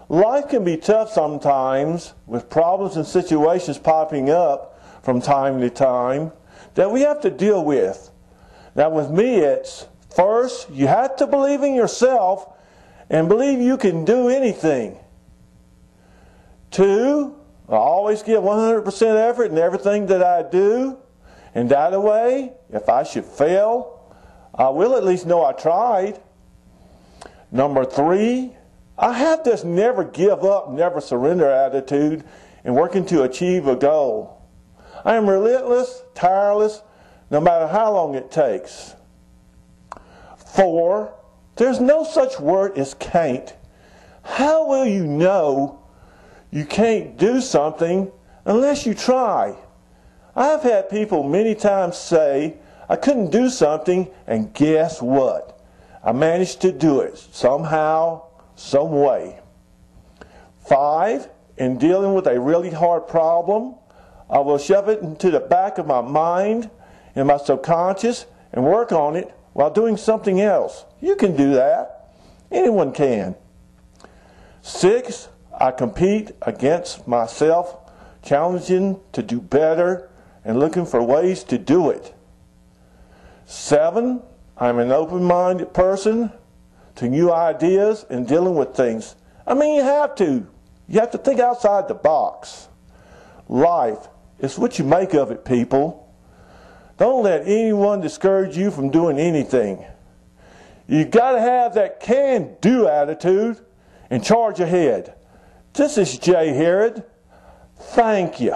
Life can be tough sometimes with problems and situations popping up from time to time that we have to deal with. Now with me, it's first, you have to believe in yourself and believe you can do anything. 2, I always give 100% effort in everything that I do. And that way, if I should fail, I will at least know I tried. Number 3, I have this never give up, never surrender attitude in working to achieve a goal. I am relentless, tireless, no matter how long it takes. 4, there's no such word as can't. How will you know you can't do something unless you try? I've had people many times say I couldn't do something, and guess what? I managed to do it somehow, some way. 5, in dealing with a really hard problem, I will shove it into the back of my mind and my subconscious and work on it while doing something else. You can do that. Anyone can. 6, I compete against myself, challenging to do better and looking for ways to do it. 7, I'm an open-minded person to new ideas and dealing with things. I mean, you have to. You have to think outside the box. Life is what you make of it, people. Don't let anyone discourage you from doing anything. You've got to have that can-do attitude and charge ahead. This is Jay Herod. Thank you.